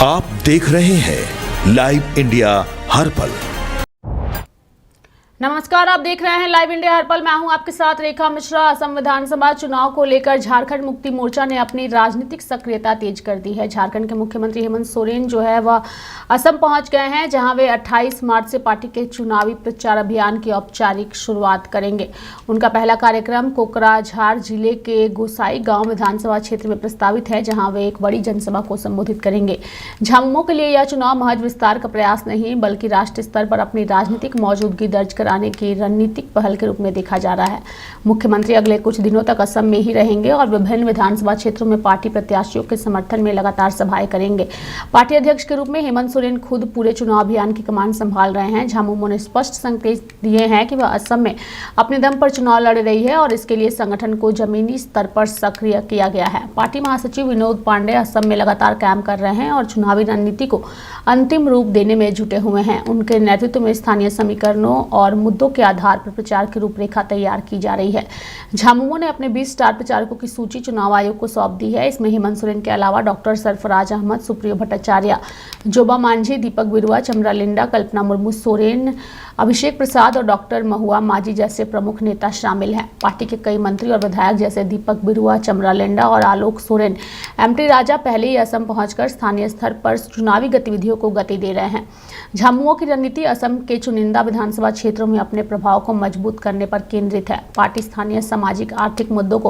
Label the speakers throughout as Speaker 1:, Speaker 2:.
Speaker 1: आप देख रहे हैं लाइव इंडिया हर पल।
Speaker 2: नमस्कार, आप देख रहे हैं लाइव इंडिया हर पल। मैं हूं आपके साथ रेखा मिश्रा। असम विधानसभा चुनाव को लेकर झारखंड मुक्ति मोर्चा ने अपनी राजनीतिक सक्रियता तेज कर दी है। झारखंड के मुख्यमंत्री हेमंत सोरेन जो है वह असम पहुंच गए हैं, जहां वे 28 मार्च से पार्टी के चुनावी प्रचार अभियान की औपचारिक शुरुआत करेंगे। उनका पहला कार्यक्रम कोकराझार जिले के गोसाई गांव विधानसभा क्षेत्र में प्रस्तावित है, जहां वे एक बड़ी जनसभा को संबोधित करेंगे। झामुमो के लिए यह चुनाव महज विस्तार का प्रयास नहीं, बल्कि राष्ट्रीय स्तर पर अपनी राजनीतिक मौजूदगी दर्ज कराने की रणनीतिक पहल के रूप में देखा जा रहा है। मुख्यमंत्री अगले कुछ दिनों तक असम में ही रहेंगे और विभिन्न विधानसभा क्षेत्रों में पार्टी प्रत्याशियों के समर्थन में लगातार सभाएं करेंगे। पार्टी अध्यक्ष के रूप में हेमंत सोरेन खुद पूरे चुनाव अभियान की कमान संभाल रहे हैं। झामुमो ने स्पष्ट संकेत दिए हैं कि वह असम में अपने दम पर चुनाव लड़ रही है और इसके लिए संगठन को जमीनी स्तर पर सक्रिय किया गया है। पार्टी महासचिव विनोद पांडे असम में लगातार काम कर रहे हैं और चुनावी रणनीति को अंतिम रूप देने में जुटे हुए हैं। उनके नेतृत्व में स्थानीय समीकरणों और मुद्दों के आधार पर प्रचार की रूपरेखा तैयार की जा रही है। झामुमो ने अपने 20 स्टार प्रचारकों की सूची चुनाव आयोग को सौंप दी है। इसमें हेमंत सोरेन के अलावा डॉक्टर सरफराज अहमद, सुप्रियो भट्टाचार्य, जोबा मांझी, दीपक बिरुआ, चमरा लिंडा, कल्पना मुर्मू सोरेन, अभिषेक प्रसाद और डॉक्टर महुआ माझी जैसे प्रमुख नेता शामिल हैं। पार्टी के कई मंत्री और विधायक जैसे दीपक बिरुआ, चमरा लिंडा और आलोक सोरेन, एमटी राजा पहले ही असम पहुंचकर स्थानीय स्तर पर चुनावी गतिविधियों को गति दे रहे हैं। झामुमो की रणनीति असम के चुनिंदा विधानसभा क्षेत्रों में अपने प्रभाव को मजबूत करने पर केंद्रित है। पार्टी स्थानीय सामाजिक आर्थिक मुद्दों को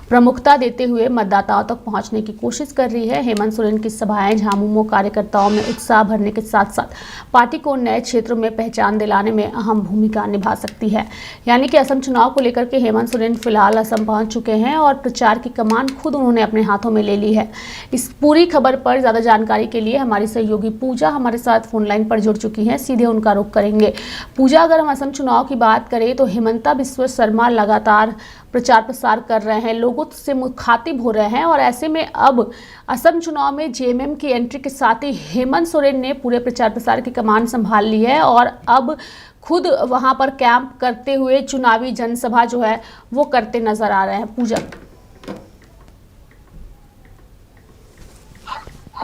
Speaker 2: प्रमुखता देते हुए मतदाताओं तक पहुंचने की कोशिश कर रही है। हेमंत सोरेन की सभाएं झामुमो कार्यकर्ताओं में उत्साह भरने के साथ साथ पार्टी को नए क्षेत्रों में पहचान दिलाने में अहम भूमिका निभा सकती है। यानी कि असम चुनाव को लेकर के हेमंत सोरेन फिलहाल असम पहुंच चुके हैं और प्रचार की कमान खुद उन्होंने अपने हाथों में ले ली है। इस पूरी खबर पर ज्यादा जानकारी के लिए हमारी सहयोगी पूजा हमारे साथ फोन लाइन पर जुड़ चुकी हैं। सीधे उनका रुख करेंगे। पूजा, अगर हम असम चुनाव की बात करें तो हेमंता बिस्वा शर्मा लगातार प्रचार प्रसार कर रहे हैं, लोगों से मुखातिब हो रहे हैं और ऐसे में अब असम चुनाव में जेएमएम की एंट्री के साथ ही हेमंत सोरेन ने पूरे प्रचार प्रसार की कमान संभाल ली है और अब खुद वहां पर कैंप करते हुए चुनावी जनसभा जो है वो करते नजर आ रहे हैं। पूजा,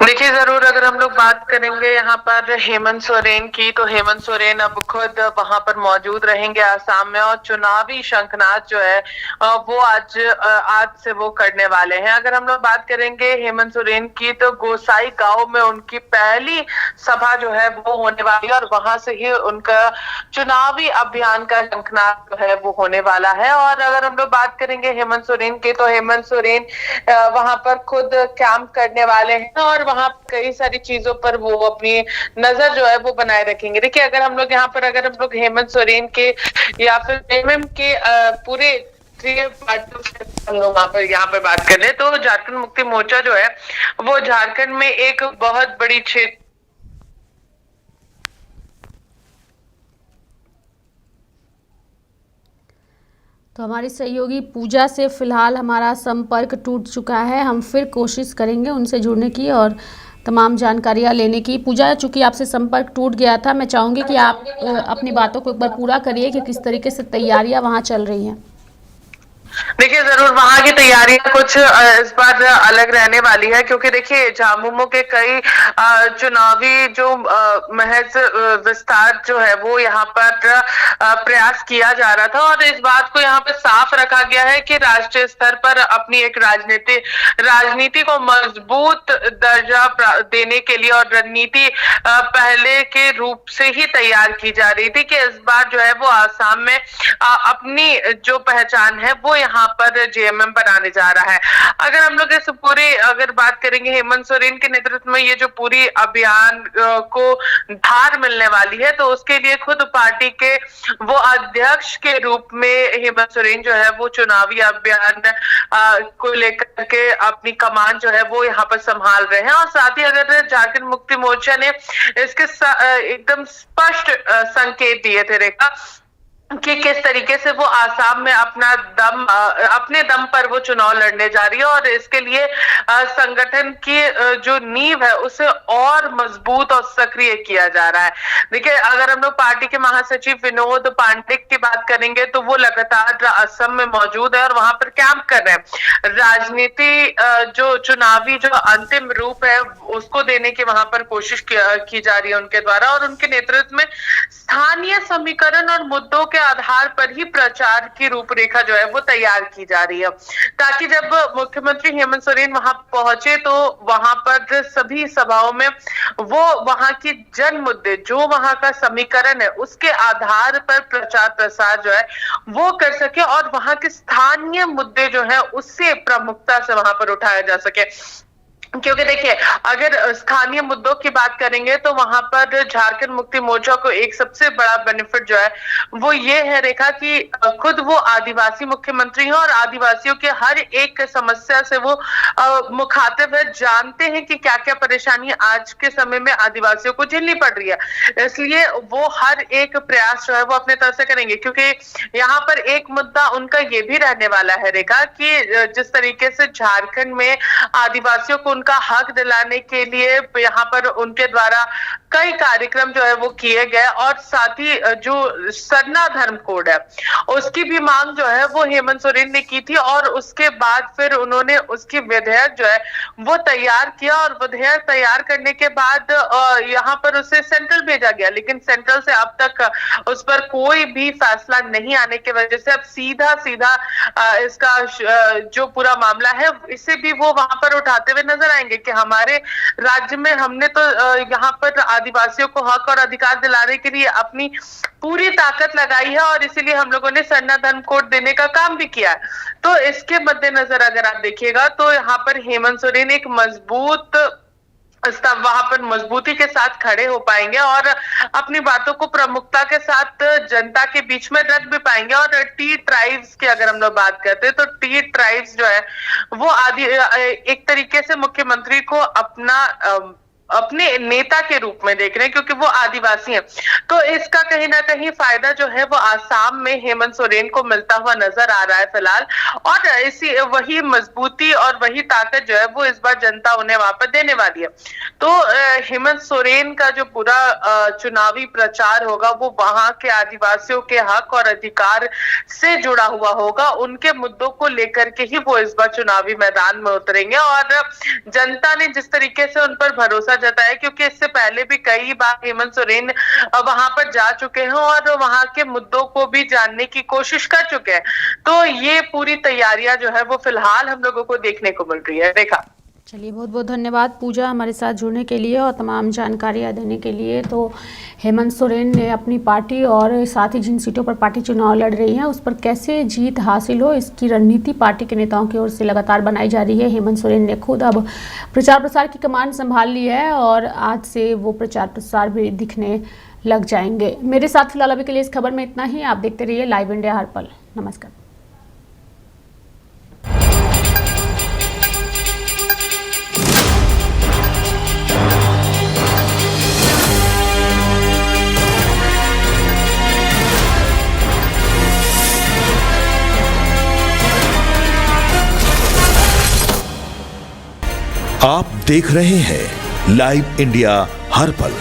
Speaker 3: देखिए, जरूर अगर हम लोग बात करेंगे यहाँ पर हेमंत सोरेन की, तो हेमंत सोरेन अब खुद वहां पर मौजूद रहेंगे आसाम में और चुनावी शंखनाद जो है वो आज से वो करने वाले हैं। अगर हम लोग बात करेंगे हेमंत सोरेन की, तो गोसाई गांव में उनकी पहली सभा जो है वो होने वाली है और वहां से ही उनका चुनावी अभियान का शंखनाद जो है वो होने वाला है। और अगर हम लोग बात करेंगे हेमंत सोरेन की, तो हेमंत सोरेन वहां पर खुद कैंप करने वाले हैं और वहां कई सारी चीजों पर वो अपनी नजर जो है वो बनाए रखेंगे। देखिए, अगर हम लोग हेमंत सोरेन के या फिर जेएमएम के पूरे वहां पर यहाँ पर बात करें तो झारखंड मुक्ति मोर्चा जो है वो झारखंड में एक बहुत बड़ी क्षेत्र
Speaker 2: तो हमारी सहयोगी पूजा से फिलहाल हमारा संपर्क टूट चुका है। हम फिर कोशिश करेंगे उनसे जुड़ने की और तमाम जानकारियां लेने की। पूजा, चूंकि आपसे संपर्क टूट गया था, मैं चाहूँगी कि आप अपनी बातों को एक बार पूरा करिए कि किस तरीके से तैयारियां वहाँ चल रही हैं।
Speaker 3: देखिए, जरूर वहां की तैयारियां कुछ इस बार अलग रहने वाली है, क्योंकि देखिए झामुमो के कई चुनावी जो महज विस्तार जो है वो यहाँ पर प्रयास किया जा रहा था और इस बात को यहाँ पे साफ रखा गया है कि राष्ट्रीय स्तर पर अपनी एक राजनीति को मजबूत दर्जा देने के लिए और रणनीति पहले के रूप से ही तैयार की जा रही थी कि इस बार जो है वो आसाम में अपनी जो पहचान है वो यहाँ पर जेएमएम बनाने जा रहा है। अगर हम लोग अगर बात करेंगे हेमंत सोरेन के नेतृत्व में ये जो पूरी अभियान को धार मिलने वाली है, तो उसके लिए खुद पार्टी के वो अध्यक्ष के रूप में हेमंत सोरेन जो है वो चुनावी अभियान को लेकर के अपनी कमान जो है वो यहाँ पर संभाल रहे हैं। और साथ ही अगर झारखंड मुक्ति मोर्चा ने इसके एकदम स्पष्ट संकेत दिए थे रेखा कि किस तरीके से वो आसाम में अपने दम पर वो चुनाव लड़ने जा रही है और इसके लिए संगठन की जो नींव है उसे और मजबूत और सक्रिय किया जा रहा है। देखिए, अगर हम लोग पार्टी के महासचिव विनोद पांडे की बात करेंगे तो वो लगातार असम में मौजूद है और वहां पर कैंप कर रहे हैं। राजनीति जो चुनावी जो अंतिम रूप है उसको देने की वहां पर कोशिश की जा रही है उनके द्वारा, और उनके नेतृत्व में स्थानीय समीकरण और मुद्दों के आधार पर ही प्रचार की रूपरेखा जो है वो तैयार की जा रही है, ताकि जब मुख्यमंत्री हेमंत सोरेन वहां पहुंचे तो वहां पर सभी सभाओं में वो वहां की जन मुद्दे जो वहां का समीकरण है उसके आधार पर प्रचार प्रसार जो है वो कर सके और वहां के स्थानीय मुद्दे जो है उससे प्रमुखता से वहां पर उठाया जा सके। क्योंकि देखिए, अगर स्थानीय मुद्दों की बात करेंगे तो वहां पर झारखंड मुक्ति मोर्चा को एक सबसे बड़ा बेनिफिट जो है वो ये है रेखा कि खुद वो आदिवासी मुख्यमंत्री हैं और आदिवासियों के हर एक समस्या से वो मुखातिब है, जानते हैं कि क्या क्या परेशानी आज के समय में आदिवासियों को झेलनी पड़ रही है, इसलिए वो हर एक प्रयास जो है वो अपने तरफ से करेंगे। क्योंकि यहाँ पर एक मुद्दा उनका ये भी रहने वाला है रेखा कि जिस तरीके से झारखंड में आदिवासियों को उनका हक दिलाने के लिए यहाँ पर उनके द्वारा कई कार्यक्रम जो है वो किए गए, और साथ ही जो सरना धर्म कोड है उसकी भी मांग जो है वो हेमंत सोरेन ने की थी, और उसके बाद फिर उन्होंने उसकी विधेयक जो है वो तैयार किया, और विधेयक तैयार करने के बाद यहाँ पर उसे सेंट्रल भेजा गया, लेकिन सेंट्रल से अब तक उस पर कोई भी फैसला नहीं आने की वजह से अब सीधा इसका जो पूरा मामला है इसे भी वो वहां पर उठाते हुए नजर आएंगे कि हमारे राज्य में हमने तो यहाँ पर आदिवासियों को हक और अधिकार दिलाने के लिए अपनी पूरी ताकत लगाई है और इसीलिए हम लोगों ने सरना धर्म कोड देने का काम भी किया है। तो इसके मद्देनजर अगर आप देखिएगा तो यहाँ पर हेमंत सोरेन एक मजबूत वहां पर मजबूती के साथ खड़े हो पाएंगे और अपनी बातों को प्रमुखता के साथ जनता के बीच में रख भी पाएंगे। और टी ट्राइब्स की अगर हम लोग बात करते हैं तो टी ट्राइब्स जो है वो एक तरीके से मुख्यमंत्री को अपने नेता के रूप में देख रहे हैं, क्योंकि वो आदिवासी हैं। तो इसका कहीं ना कहीं फायदा जो है वो आसाम में हेमंत सोरेन को मिलता हुआ नजर आ रहा है फिलहाल, और इसी वही मजबूती और वही ताकत जो है वो इस बार जनता उन्हें वहां पर देने वाली है। तो हेमंत सोरेन का जो पूरा चुनावी प्रचार होगा वो वहां के आदिवासियों के हक और अधिकार से जुड़ा हुआ होगा, उनके मुद्दों को लेकर के ही वो इस बार चुनावी मैदान में उतरेंगे। और जनता ने जिस तरीके से उन पर भरोसा जताया, क्योंकि इससे पहले भी कई बार हेमंत सोरेन वहां पर जा चुके हैं और वहां के मुद्दों को भी जानने की कोशिश कर चुके हैं, तो ये पूरी तैयारियां जो है वो फिलहाल हम लोगों को देखने को मिल रही है। देखा,
Speaker 2: चलिए, बहुत बहुत धन्यवाद पूजा हमारे साथ जुड़ने के लिए और तमाम जानकारियाँ देने के लिए। तो हेमंत सोरेन ने अपनी पार्टी और साथ ही जिन सीटों पर पार्टी चुनाव लड़ रही है उस पर कैसे जीत हासिल हो, इसकी रणनीति पार्टी के नेताओं की ओर से लगातार बनाई जा रही है। हेमंत सोरेन ने खुद अब प्रचार प्रसार की कमान संभाल ली है और आज से वो प्रचार प्रसार भी दिखने लग जाएंगे। मेरे साथ फिलहाल अभी के लिए इस खबर में इतना ही। आप देखते रहिए लाइव इंडिया हर पल। नमस्कार।
Speaker 1: आप देख रहे हैं लाइव इंडिया हर पल।